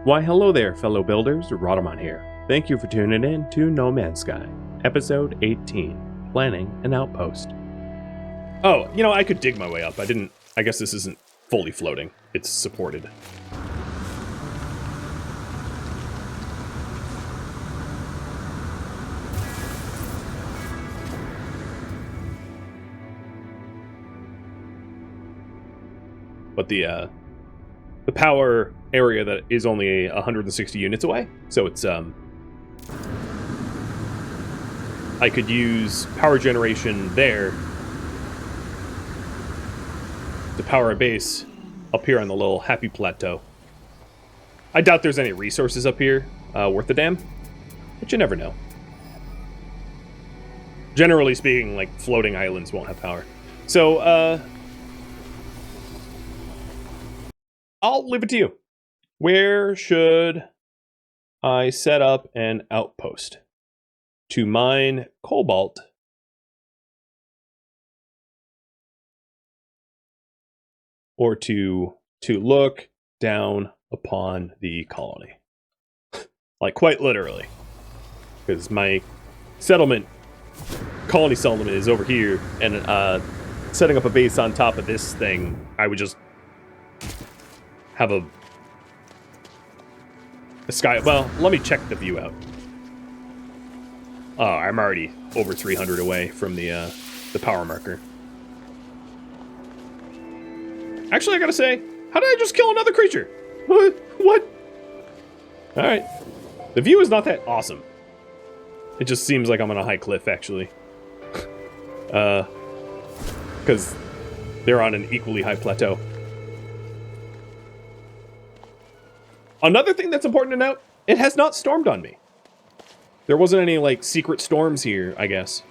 Why hello there, fellow builders, Rhadamant here. Thank you for tuning in to No Man's Sky, episode 18, Planning an Outpost. Oh, you know, I could dig my way up. I guess this isn't fully floating. It's supported. But the power area that is only 160 units away, so it's I could use power generation there to power a base up here on the little happy plateau. I doubt there's any resources up here worth a damn, but you never know. Generally speaking, like, floating islands won't have power. So I'll leave it to you. Where should I set up an outpost to mine cobalt or to look down upon the colony? Like, quite literally. Because my colony settlement is over here, and setting up a base on top of this thing, I would just have a sky. Well, let me check the view out. Oh, I'm already over 300 away from the power marker. Actually, I gotta say, how did I just kill another creature? What? All right, the view is not that awesome. It just seems like I'm on a high cliff, actually, because they're on an equally high plateau. Another thing that's important to note, it has not stormed on me. There wasn't any, like, secret storms here, I guess.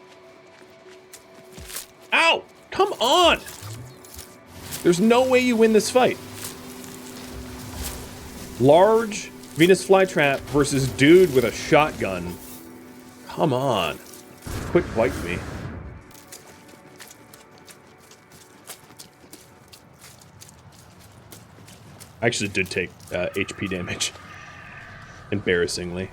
Ow! Come on! There's no way you win this fight. Large Venus flytrap versus dude with a shotgun. Come on. Quit biting me. I actually did take HP damage. Embarrassingly.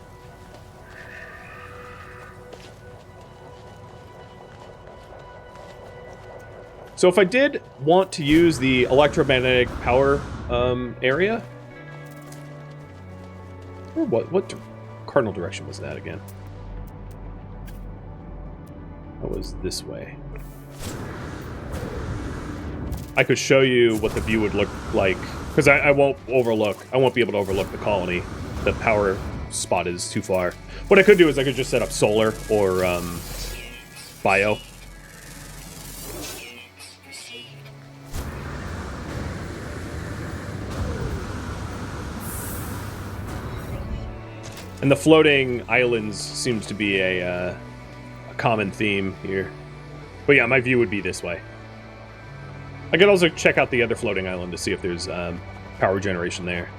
So if I did want to use the electromagnetic power area... Or what cardinal direction was that again? That was this way. I could show you what the view would look like. Because I won't be able to overlook the colony. The power spot is too far. What I could do is I could just set up solar or bio. And the floating islands seems to be a common theme here. But yeah, my view would be this way. I could also check out the other floating island to see if there's power generation there.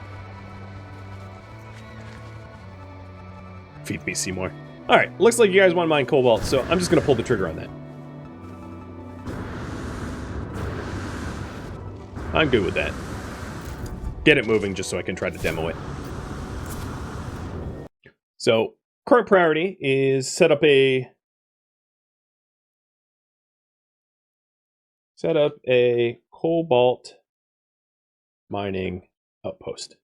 Feed me, Seymour. Alright, looks like you guys want to mine cobalt, so I'm just going to pull the trigger on that. I'm good with that. Get it moving just so I can try to demo it. So, current priority is set up a cobalt mining outpost.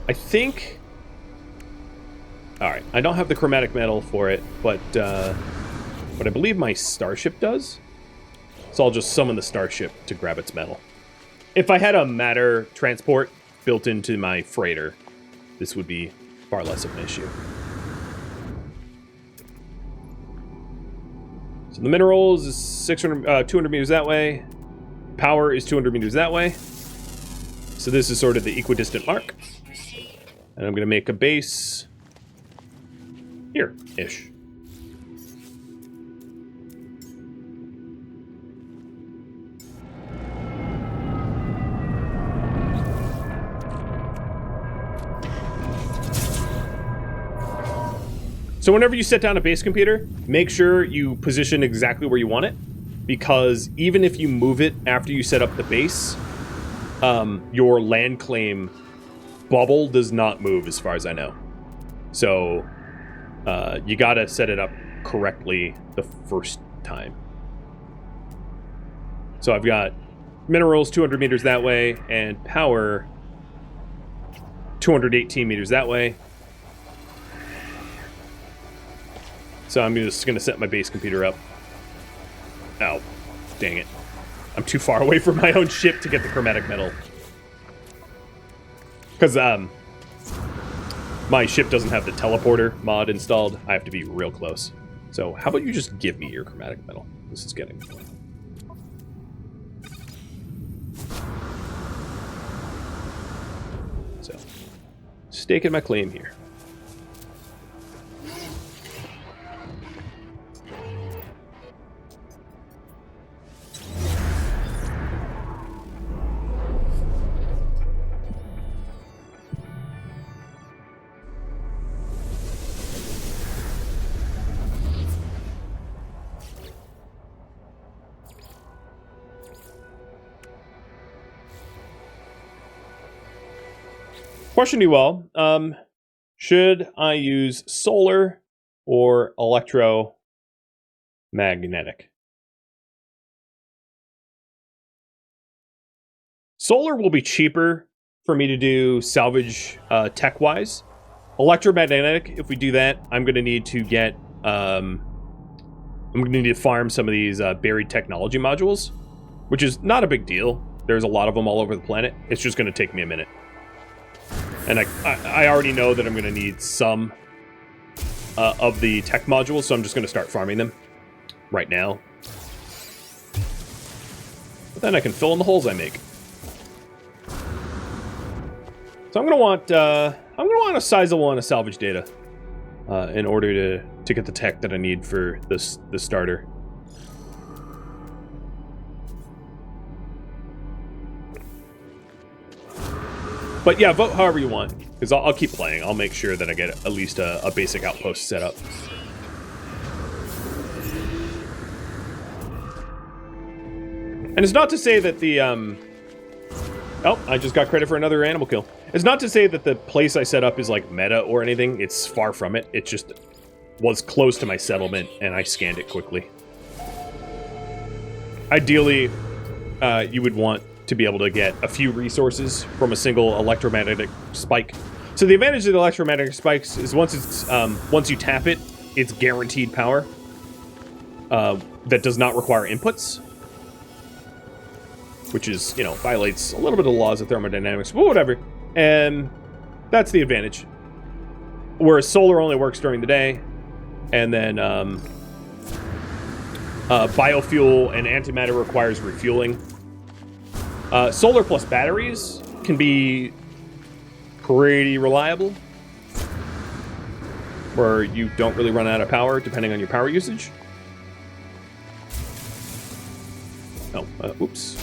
I think... Alright, I don't have the chromatic metal for it, but I believe my starship does. So I'll just summon the starship to grab its metal. If I had a matter transport built into my freighter, this would be far less of an issue. So the minerals is 200 meters that way. Power is 200 meters that way. So this is sort of the equidistant mark. And I'm going to make a base here-ish. So whenever you set down a base computer, make sure you position exactly where you want it. because even if you move it after you set up the base, your land claim bubble does not move as far as I know. So you gotta set it up correctly the first time. So I've got minerals 200 meters that way and power 218 meters that way. So I'm just going to set my base computer up. Oh, dang it. I'm too far away from my own ship to get the chromatic metal. Because my ship doesn't have the teleporter mod installed. I have to be real close. So how about you just give me your chromatic metal? This is getting... So, staking my claim here. Question to you all, should I use solar or electromagnetic? Solar will be cheaper for me to do salvage tech-wise. Electromagnetic, if we do that, I'm going to need to get... I'm going to need to farm some of these buried technology modules, which is not a big deal. There's a lot of them all over the planet. It's just going to take me a minute. And I already know that I'm going to need some of the tech modules, so I'm just going to start farming them right now. But then I can fill in the holes I make. So I'm going to want a sizable amount of salvage data in order to get the tech that I need for this starter. But yeah, vote however you want, because I'll keep playing. I'll make sure that I get at least a basic outpost set up. And it's not to say that the... Oh, I just got credit for another animal kill. It's not to say that the place I set up is like meta or anything. It's far from it. It just was close to my settlement, and I scanned it quickly. Ideally, you would want to be able to get a few resources from a single electromagnetic spike. So the advantage of the electromagnetic spikes is once you tap it, it's guaranteed power that does not require inputs, which is, you know, violates a little bit of the laws of thermodynamics, but whatever. And that's the advantage. Whereas solar only works during the day, and then biofuel and antimatter requires refueling. Solar plus batteries can be pretty reliable, where you don't really run out of power depending on your power usage. Oh, oops.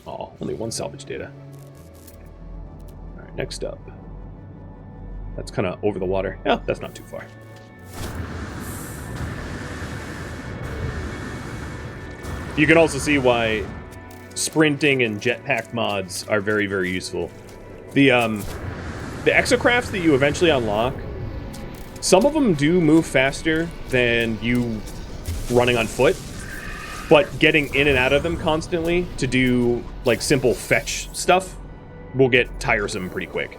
Oh, only one salvage data. All right, next up. That's kind of over the water. Yeah, that's not too far. You can also see why sprinting and jetpack mods are very, very useful. The exocrafts that you eventually unlock, some of them do move faster than you running on foot, but getting in and out of them constantly to do like simple fetch stuff will get tiresome pretty quick.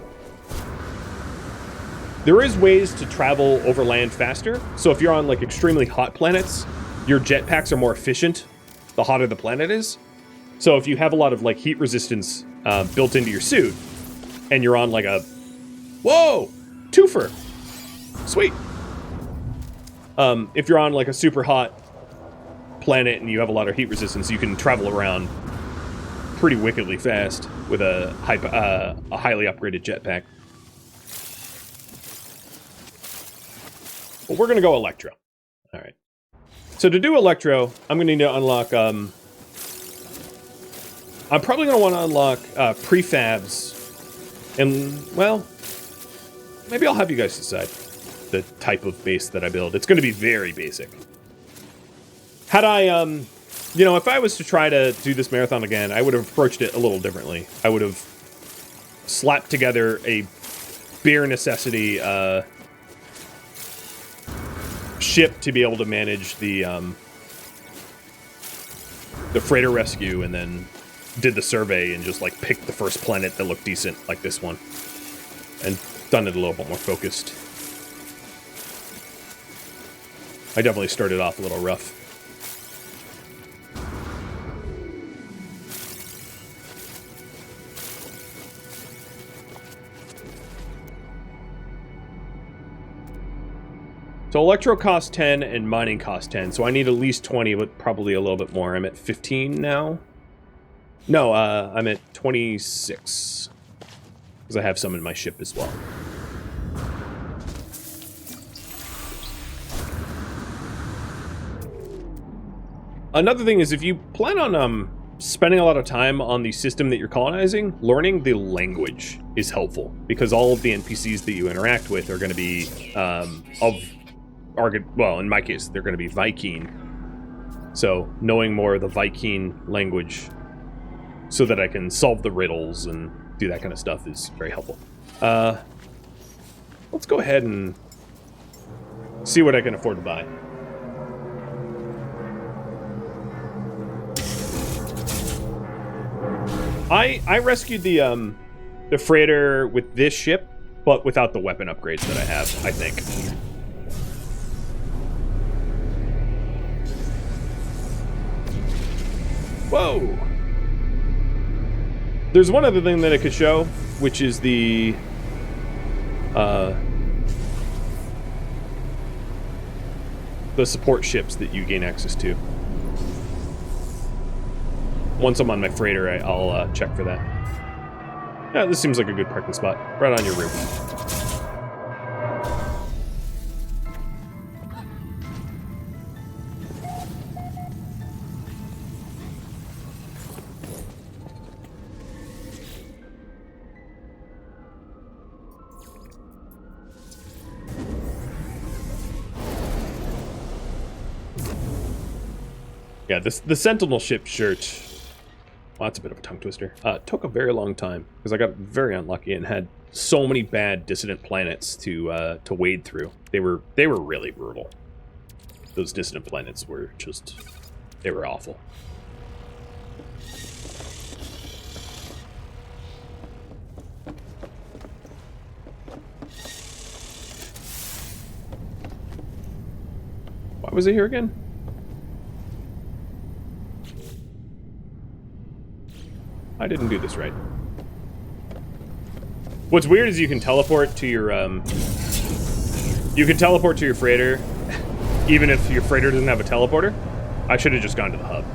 There is ways to travel over land faster, so if you're on like extremely hot planets, your jetpacks are more efficient the hotter the planet is. So if you have a lot of like heat resistance built into your suit, and you're on like a... Whoa! Twofer! Sweet! If you're on like a super hot planet and you have a lot of heat resistance, you can travel around pretty wickedly fast with a highly upgraded jetpack. But we're going to go Electro. All right. So to do Electro, I'm going to need to unlock... I'm probably going to want to unlock prefabs. And, well, maybe I'll have you guys decide the type of base that I build. It's going to be very basic. Had I, you know, if I was to try to do this marathon again, I would have approached it a little differently. I would have slapped together a bare necessity ship to be able to manage the freighter rescue, and then did the survey and just like picked the first planet that looked decent, like this one, and done it a little bit more focused. I definitely started off a little rough. So electro costs 10 and mining costs 10, so I need at least 20, but probably a little bit more. I'm at 15 now. No, I'm at 26, because I have some in my ship as well. Another thing is, if you plan on spending a lot of time on the system that you're colonizing, learning the language is helpful, because all of the NPCs that you interact with are going to be well, in my case, they're going to be Viking. So knowing more of the Viking language so that I can solve the riddles and do that kind of stuff is very helpful. Let's go ahead and see what I can afford to buy. I rescued the freighter with this ship, but without the weapon upgrades that I have, I think. Whoa! There's one other thing that I could show, which is the support ships that you gain access to. Once I'm on my freighter, I'll check for that. Yeah, this seems like a good parking spot. Right on your roof. Yeah, the Sentinel ship shirt. Well, that's a bit of a tongue twister. Took a very long time because I got very unlucky and had so many bad dissident planets to wade through. They were really brutal. Those dissident planets were just, they were awful. Why was it here again? I didn't do this right. What's weird is you can teleport to your freighter, even if your freighter doesn't have a teleporter. I should have just gone to the hub.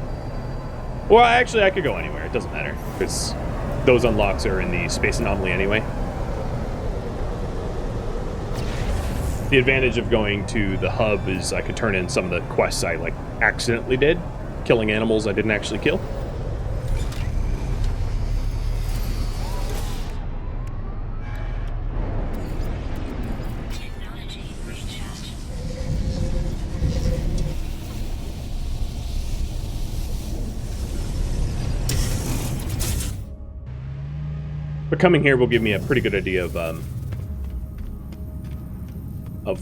Well, actually, I could go anywhere. It doesn't matter, because those unlocks are in the space anomaly anyway. The advantage of going to the hub is I could turn in some of the quests I, like, accidentally did, killing animals I didn't actually kill. But coming here will give me a pretty good idea of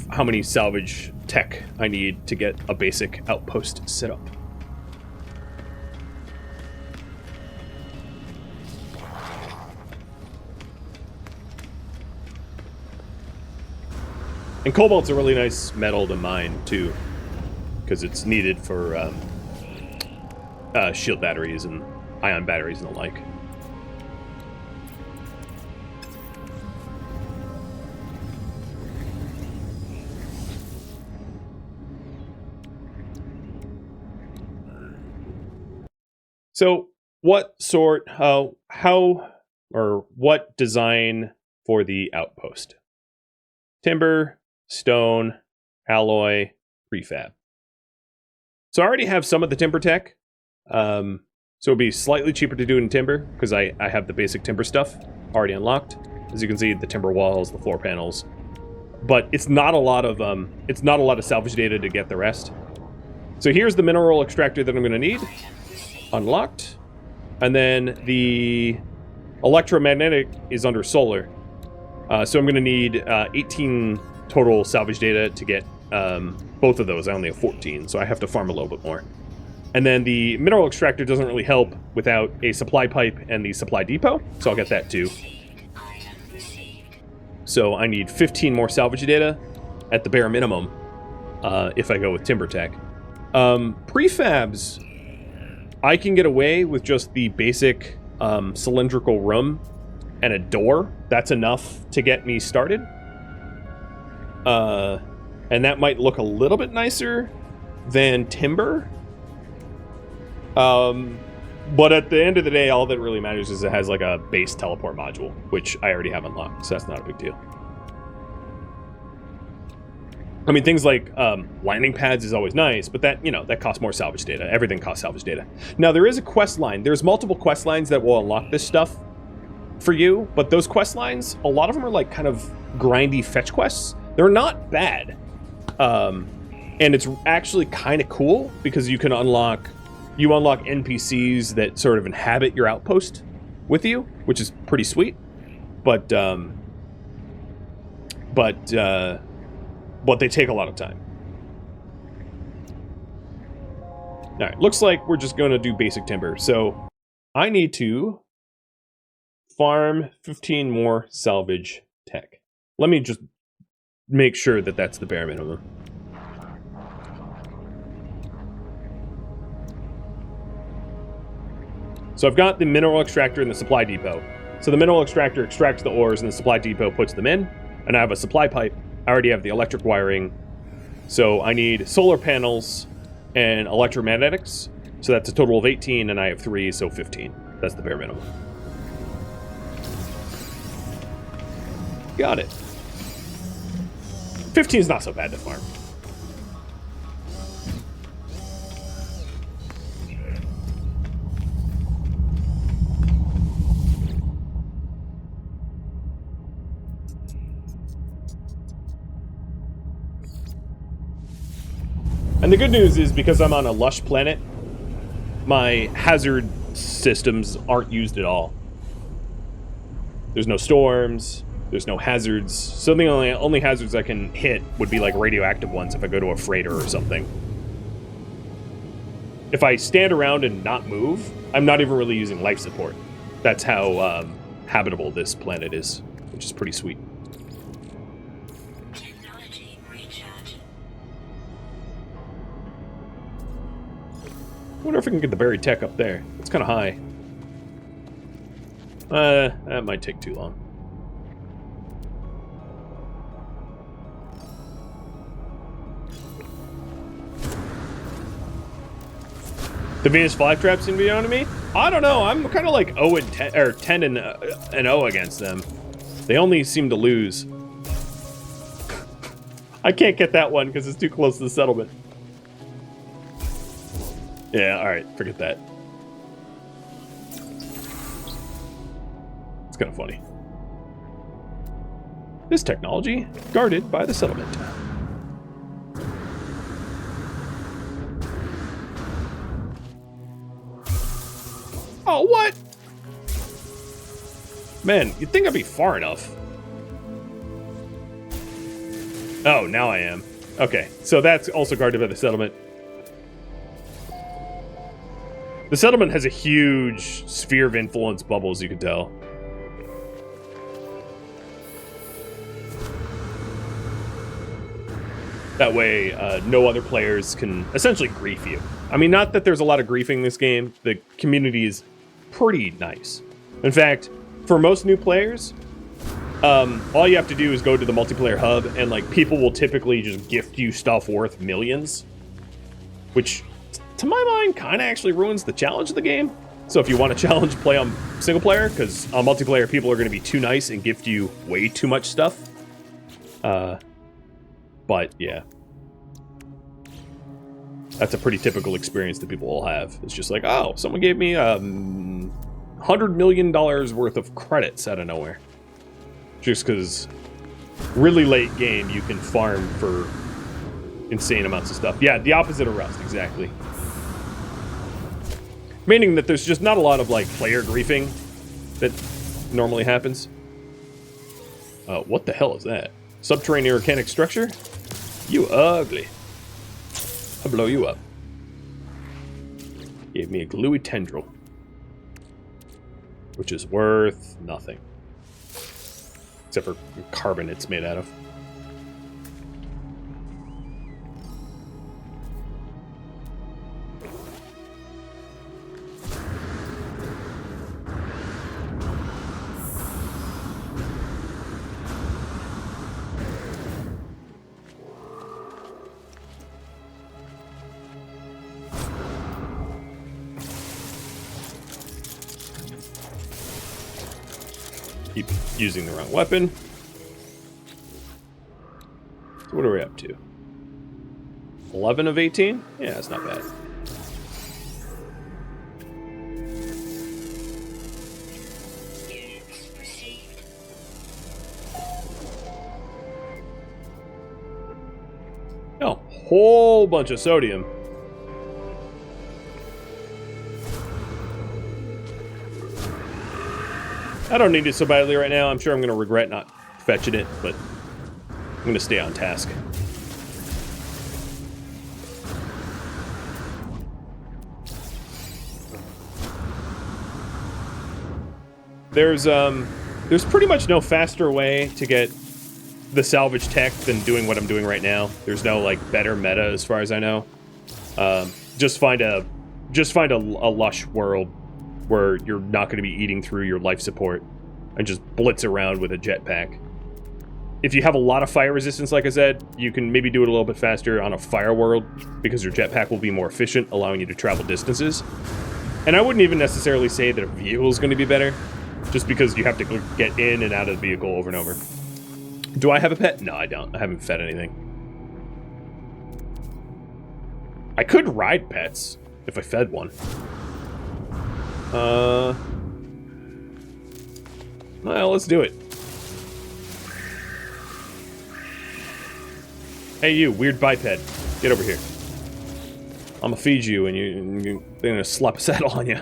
how many salvage tech I need to get a basic outpost set up. And cobalt's a really nice metal to mine too, because it's needed for shield batteries and ion batteries and the like. So what what design for the outpost? Timber, stone, alloy, prefab. So I already have some of the timber tech. So it'll be slightly cheaper to do in timber because I have the basic timber stuff already unlocked. As you can see, the timber walls, the floor panels. But it's not a lot of salvage data to get the rest. So here's the mineral extractor that I'm going to need. Unlocked. And then the electromagnetic is under solar. So I'm going to need 18 total salvage data to get both of those. I only have 14, so I have to farm a little bit more. And then the mineral extractor doesn't really help without a supply pipe and the supply depot, so I'll get that too. So I need 15 more salvage data at the bare minimum if I go with timber tech. Prefabs, I can get away with just the basic cylindrical room and a door. That's enough to get me started. And that might look a little bit nicer than timber. But at the end of the day, all that really matters is it has like a base teleport module, which I already have unlocked, so that's not a big deal. I mean, things like landing pads is always nice, but that, you know, that costs more salvage data. Everything costs salvage data. Now, there is a quest line. There's multiple quest lines that will unlock this stuff for you, but those quest lines, a lot of them are like kind of grindy fetch quests. They're not bad. And it's actually kind of cool because you can unlock NPCs that sort of inhabit your outpost with you, which is pretty sweet. But they take a lot of time. All right, looks like we're just going to do basic timber. So I need to farm 15 more salvage tech. Let me just make sure that that's the bare minimum. So I've got the mineral extractor and the supply depot. So the mineral extractor extracts the ores and the supply depot puts them in. And I have a supply pipe. I already have the electric wiring. So I need solar panels and electromagnetics. So that's a total of 18 and I have 3, so 15. That's the bare minimum. Got it. 15 is not so bad to farm. And the good news is, because I'm on a lush planet, my hazard systems aren't used at all. There's no storms, there's no hazards. So the only hazards I can hit would be like radioactive ones if I go to a freighter or something. If I stand around and not move, I'm not even really using life support. That's how habitable this planet is, which is pretty sweet. I wonder if I can get the buried tech up there. It's kind of high. That might take too long. The Venus flytrap seem to be on to me? I don't know. I'm kind of like 0 and 10, or 10 and 0 against them. They only seem to lose. I can't get that one because it's too close to the settlement. Yeah, alright, forget that. It's kind of funny. This technology, guarded by the settlement. Oh, what? Man, you'd think I'd be far enough. Oh, now I am. Okay, so that's also guarded by the settlement. The settlement has a huge sphere of influence bubble, as you can tell. That way, no other players can essentially grief you. I mean, not that there's a lot of griefing in this game. The community is pretty nice. In fact, for most new players, all you have to do is go to the multiplayer hub, and like people will typically just gift you stuff worth millions, which, to my mind, kind of actually ruins the challenge of the game. So if you want a challenge, play on single player, because on multiplayer, people are going to be too nice and gift you way too much stuff. But yeah, that's a pretty typical experience that people will have. It's just like, oh, someone gave me $100 million worth of credits out of nowhere. Just because really late game, you can farm for insane amounts of stuff. Yeah, the opposite of Rust, exactly. Meaning that there's just not a lot of, like, player griefing that normally happens. What the hell is that? Subterranean organic structure? You ugly. I'll blow you up. Gave me a gluey tendril. Which is worth nothing. Except for carbon it's made out of. Keep using the wrong weapon. So what are we up to? 11 of 18? Yeah, that's not bad. Oh, whole bunch of sodium. I don't need it so badly right now. I'm sure I'm going to regret not fetching it, but I'm going to stay on task. There's pretty much no faster way to get the salvage tech than doing what I'm doing right now. There's no, like, better meta as far as I know. Just find a lush world where you're not going to be eating through your life support and just blitz around with a jetpack. If you have a lot of fire resistance, like I said, you can maybe do it a little bit faster on a fire world because your jetpack will be more efficient, allowing you to travel distances. And I wouldn't even necessarily say that a vehicle is going to be better, just because you have to get in and out of the vehicle over and over. Do I have a pet? No, I don't. I haven't fed anything. I could ride pets if I fed one. Well, let's do it. Hey, you weird biped, get over here. I'm gonna feed you, and they're gonna slap a saddle on you.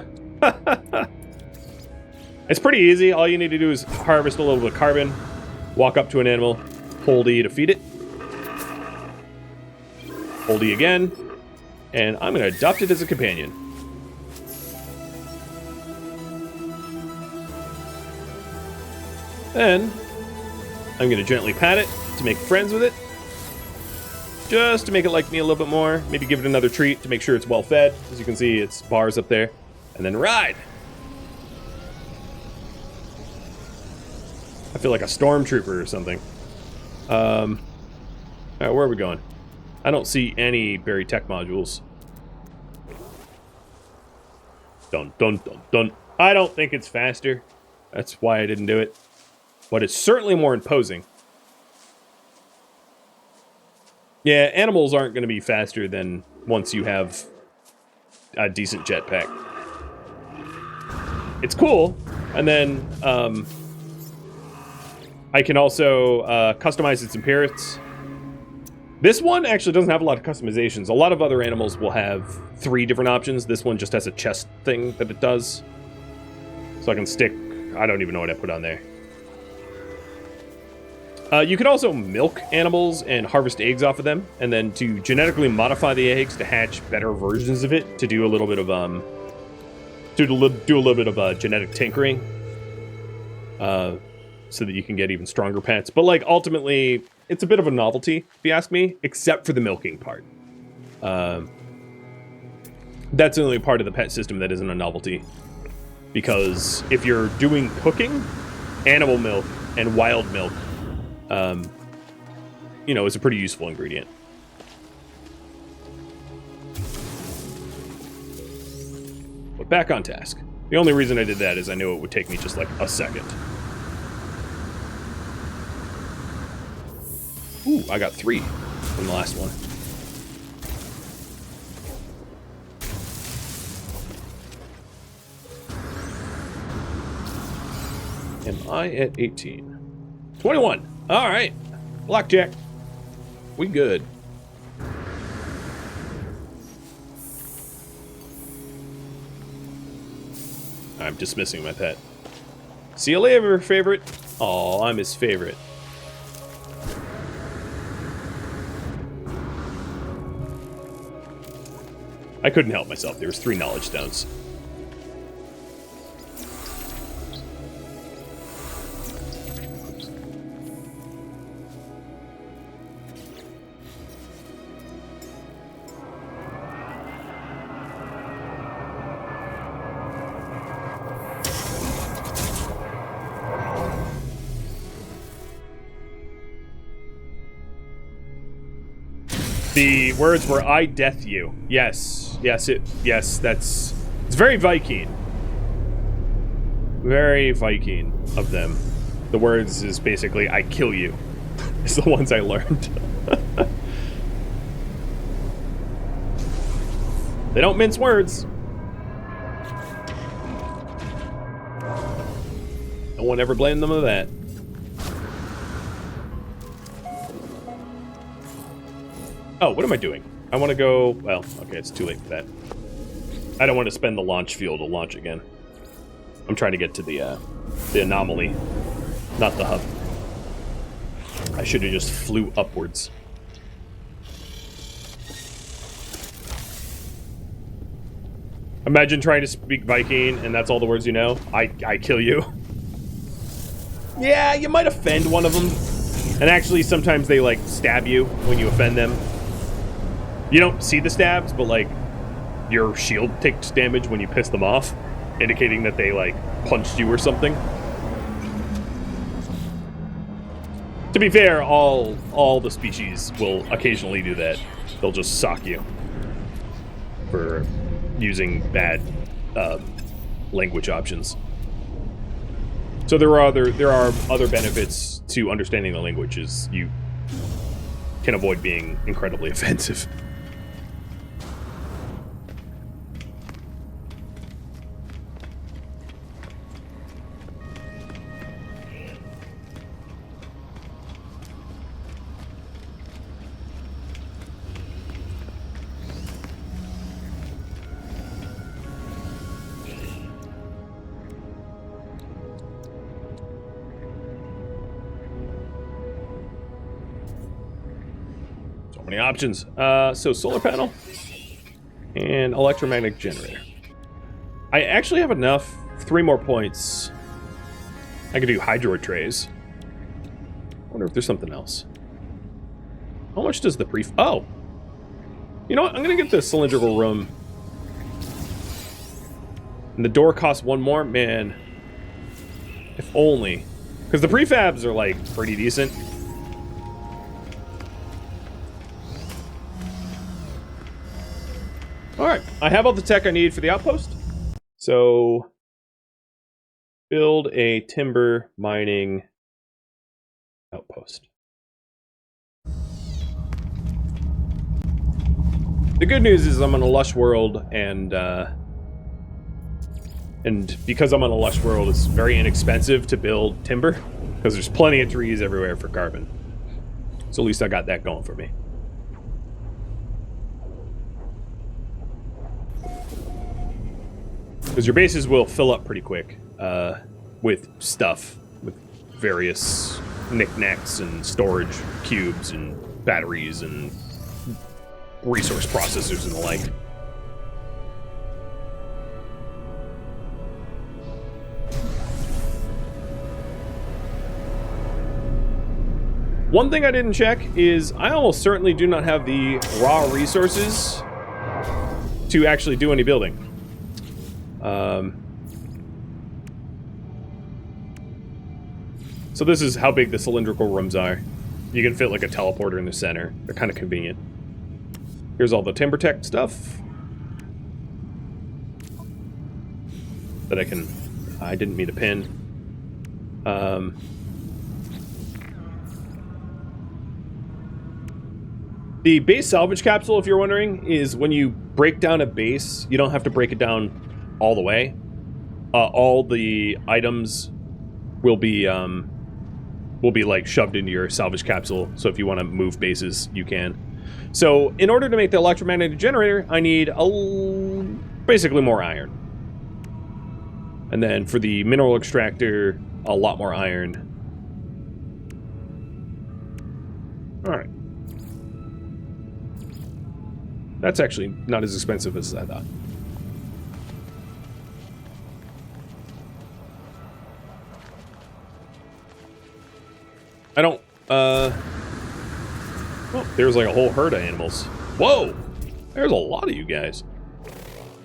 It's pretty easy. All you need to do is harvest a little bit of carbon, walk up to an animal, hold E to feed it, hold E again, and I'm gonna adopt it as a companion. Then, I'm going to gently pat it to make friends with it. Just to make it like me a little bit more. Maybe give it another treat to make sure it's well fed. As you can see, it's bars up there. And then ride! I feel like a stormtrooper or something. Alright, where are we going? I don't see any buried tech modules. Dun, dun, dun, dun. I don't think it's faster. That's why I didn't do it. But it's certainly more imposing. Yeah, animals aren't going to be faster than once you have a decent jetpack. It's cool, and then I can also customize its appearance. This one actually doesn't have a lot of customizations. A lot of other animals will have 3 different options. This one just has a chest thing that it does. So I can stick... I don't even know what I put on there. You can also milk animals and harvest eggs off of them, and then to genetically modify the eggs to hatch better versions of it, to do a little bit of genetic tinkering, so that you can get even stronger pets. But like ultimately, it's a bit of a novelty, if you ask me, except for the milking part. That's the only part of the pet system that isn't a novelty, because if you're doing cooking, animal milk and wild milk, you know, it's a pretty useful ingredient. But back on task. The only reason I did that is I knew it would take me just like a second. Ooh, I got 3 from the last one. Am I at 18? 21. All right. Blackjack. We good. I'm dismissing my pet. See you later, favorite. Oh, I'm his favorite. I couldn't help myself. There was 3 knowledge stones. The words were, "I death you." Yes, yes, it's very Viking. Very Viking of them. The words is basically, "I kill you." It's the ones I learned. They don't mince words. No one ever blamed them of that. Oh, what am I doing? I want to go... Well, okay, it's too late for that. I don't want to spend the launch fuel to launch again. I'm trying to get to the anomaly, not the hub. I should have just flew upwards. Imagine trying to speak Viking, and that's all the words you know. I kill you. Yeah, you might offend one of them. And actually, sometimes they, like, stab you when you offend them. You don't see the stabs, but, like, your shield takes damage when you piss them off, indicating that they, like, punched you or something. To be fair, all the species will occasionally do that. They'll just sock you for using bad language options. So there are other benefits to understanding the language, is you can avoid being incredibly offensive. Many options. So solar panel and electromagnetic generator. I actually have enough. 3 more points. I could do hydro trays. I wonder if there's something else. How much does the Oh! You know what? I'm gonna get the cylindrical room. And the door costs 1 more? Man. If only. Because the prefabs are, like, pretty decent. Alright, I have all the tech I need for the outpost. So, build a timber mining outpost. The good news is I'm on a lush world, and because I'm on a lush world, it's very inexpensive to build timber, because there's plenty of trees everywhere for carbon. So at least I got that going for me. Because your bases will fill up pretty quick with stuff, with various knickknacks and storage cubes and batteries and resource processors and the like. One thing I didn't check is I almost certainly do not have the raw resources to actually do any building. So this is how big the cylindrical rooms are. You can fit like a teleporter in the center. They're kind of convenient. Here's all the timber tech stuff that I didn't mean to pin. The base salvage capsule, if you're wondering, is when you break down a base, you don't have to break it down all the way. All the items will be will be like shoved into your salvage capsule. So if you want to move bases, you can. So in order to make the electromagnetic generator, I need basically more iron. And then for the mineral extractor, a lot more iron. Alright. That's actually not as expensive as I thought. I don't, well, there's like a whole herd of animals. Whoa! There's a lot of you guys.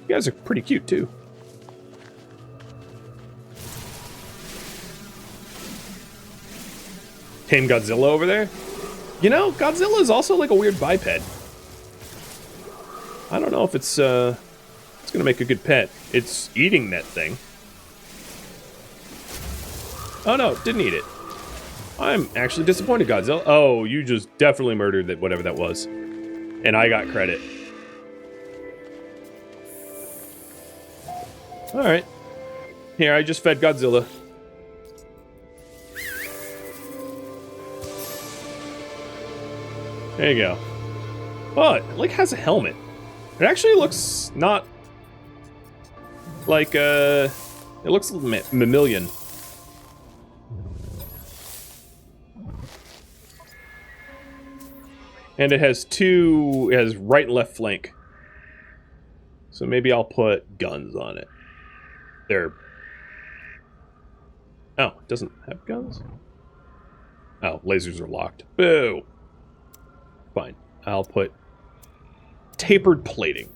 You guys are pretty cute, too. Tame Godzilla over there? You know, Godzilla is also like a weird biped. I don't know if it's gonna make a good pet. It's eating that thing. Oh no, didn't eat it. I'm actually disappointed, Godzilla. Oh, you just definitely murdered that, whatever that was. And I got credit. Alright. Here, I just fed Godzilla. There you go. Oh, it like has a helmet. It actually looks not like it looks mammalian. And it has right and left flank. So maybe I'll put guns on it. There. Oh, it doesn't have guns? Oh, lasers are locked. Boo! Fine. I'll put tapered plating.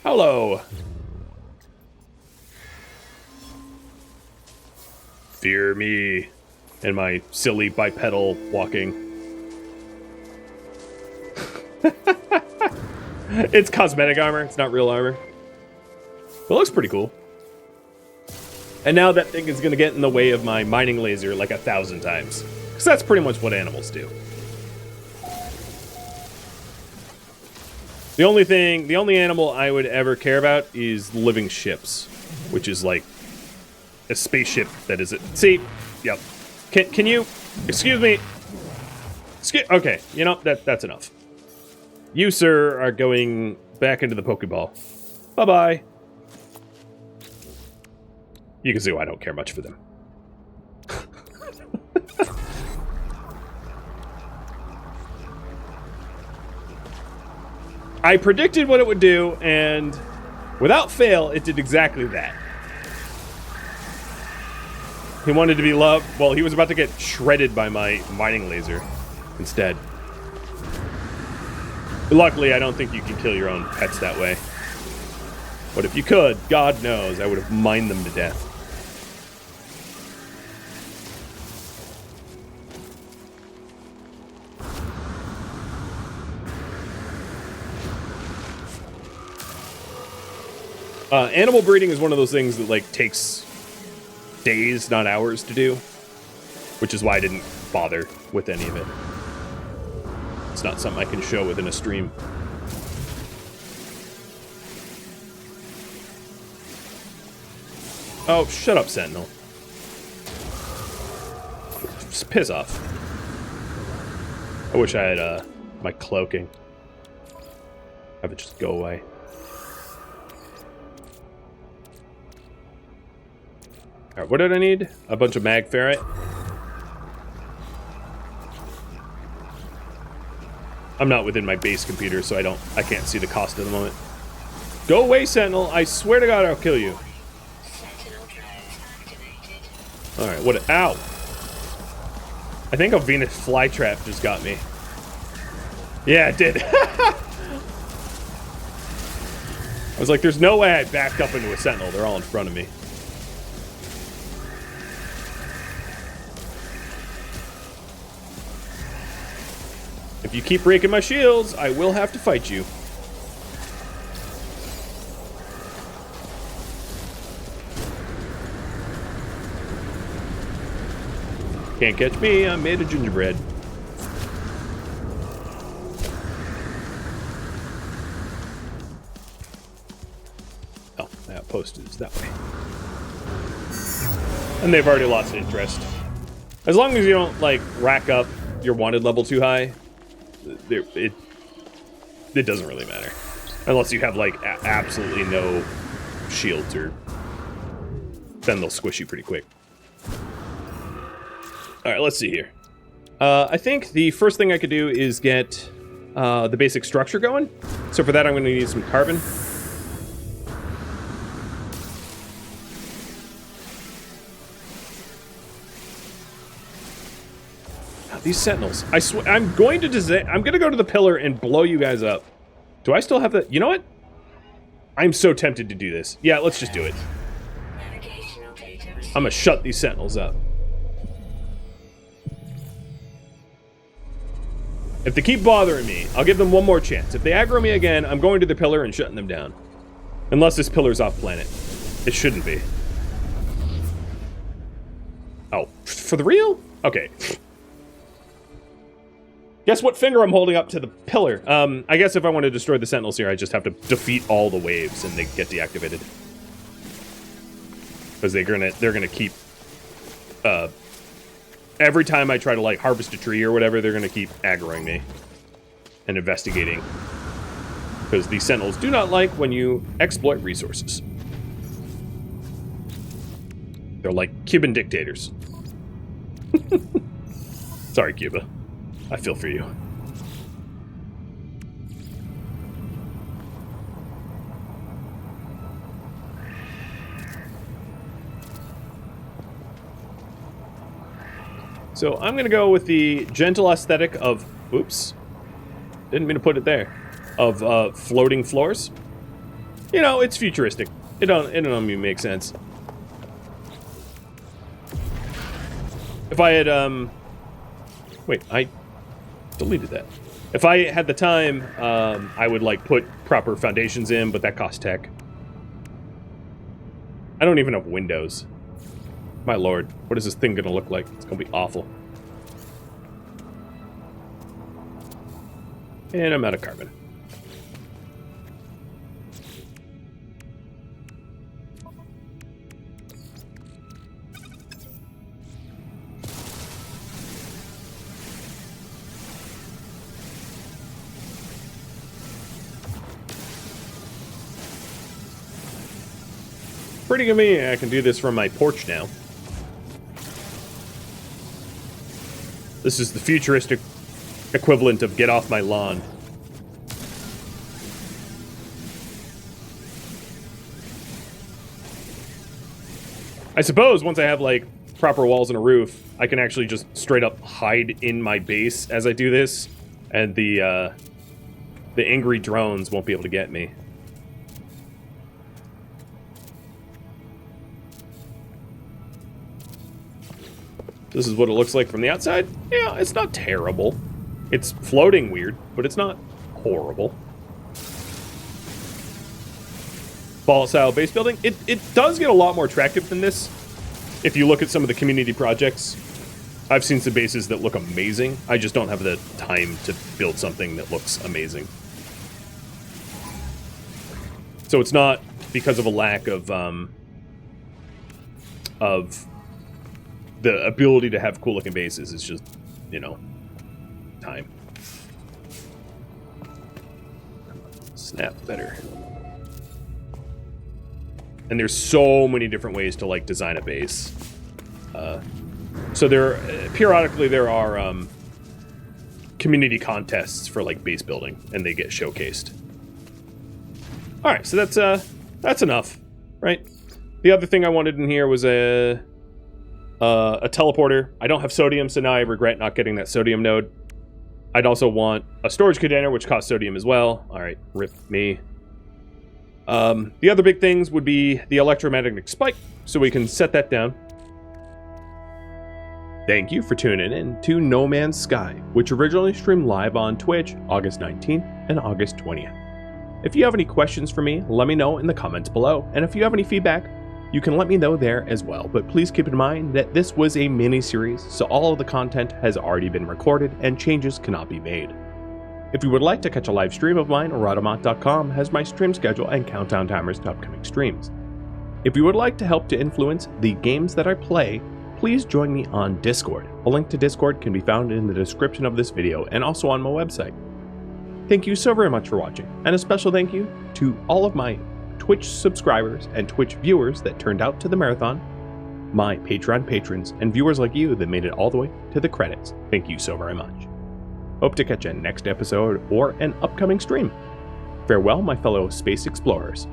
Hello! Fear me and my silly bipedal walking. It's cosmetic armor, it's not real armor. It looks pretty cool. And now that thing is gonna get in the way of my mining laser like 1,000 times. Because that's pretty much what animals do. The only animal I would ever care about is living ships. Which is like a spaceship that is it. See? Yep. Can you? Excuse me. Okay, you know, that's enough. You, sir, are going back into the Pokeball. Bye-bye. You can see why I don't care much for them. I predicted what it would do, and without fail, it did exactly that. He wanted to be loved. Well, he was about to get shredded by my mining laser instead. Luckily, I don't think you can kill your own pets that way. But if you could, God knows, I would have mined them to death. Animal breeding is one of those things that, like, takes days, not hours to do. Which is why I didn't bother with any of it. It's not something I can show within a stream. Oh, shut up, Sentinel. Just piss off. I wish I had, my cloaking. Have it just go away. Alright, what did I need? A bunch of mag ferret. I'm not within my base computer, so I can't see the cost at the moment. Go away, Sentinel! I swear to God I'll kill you. Alright, what? Ow! I think a Venus flytrap just got me. Yeah, it did. I was like, there's no way I backed up into a Sentinel. They're all in front of me. If you keep breaking my shields, I will have to fight you. Can't catch me, I'm made of gingerbread. Oh, the outpost is that way. And they've already lost interest. As long as you don't, like, rack up your wanted level too high, it doesn't really matter. Unless you have, like, absolutely no shields, or... then they'll squish you pretty quick. Alright, let's see here. I think the first thing I could do is get the basic structure going. So for that, I'm going to need some carbon. These sentinels. I'm going to go to the pillar and blow you guys up. Do I still have the... You know what? I'm so tempted to do this. Yeah, let's just do it. I'm gonna shut these sentinels up. If they keep bothering me, I'll give them one more chance. If they aggro me again, I'm going to the pillar and shutting them down. Unless this pillar's off planet. It shouldn't be. Oh, for the real? Okay. Guess what finger I'm holding up to the pillar? I guess if I want to destroy the sentinels here, I just have to defeat all the waves and they get deactivated. Because they're gonna keep, every time I try to, like, harvest a tree or whatever, they're gonna keep aggroing me and investigating. Because these sentinels do not like when you exploit resources. They're like Cuban dictators. Sorry, Cuba. I feel for you. So I'm gonna go with the gentle aesthetic of, oops, didn't mean to put it there, of floating floors. You know, it's futuristic. It don't make sense. If I had wait, I deleted that. If I had the time, I would, like, put proper foundations in, but that costs tech. I don't even have windows. My lord, what is this thing gonna look like? It's gonna be awful. And I'm out of carbon. Pretty convenient. I can do this from my porch now. This is the futuristic equivalent of get off my lawn. I suppose once I have, like, proper walls and a roof, I can actually just straight up hide in my base as I do this, and the angry drones won't be able to get me. This is what it looks like from the outside. Yeah, it's not terrible. It's floating weird, but it's not horrible. Fallout-style base building. It does get a lot more attractive than this. If you look at some of the community projects, I've seen some bases that look amazing. I just don't have the time to build something that looks amazing. So it's not because of a lack of the ability to have cool-looking bases. It's just, you know, time. Snap better. And there's so many different ways to, like, design a base. So periodically there are community contests for, like, base building, and they get showcased. All right, so that's enough, right? The other thing I wanted in here was a teleporter. I don't have sodium, so now I regret not getting that sodium node. I'd also want a storage container, which costs sodium as well. All right, rip me. The other big things would be the electromagnetic spike, so we can set that down. Thank you for tuning in to No Man's Sky, which originally streamed live on Twitch August 19th and August 20th. If you have any questions for me, let me know in the comments below, and if you have any feedback, you can let me know there as well, but please keep in mind that this was a mini-series, so all of the content has already been recorded and changes cannot be made. If you would like to catch a live stream of mine, Rhadamant.com has my stream schedule and countdown timers to upcoming streams. If you would like to help to influence the games that I play, please join me on Discord. A link to Discord can be found in the description of this video and also on my website. Thank you so very much for watching, and a special thank you to all of my Twitch subscribers and Twitch viewers that turned out to the marathon, my Patreon patrons, and viewers like you that made it all the way to the credits. Thank you so very much. Hope to catch you next episode or an upcoming stream. Farewell, my fellow space explorers.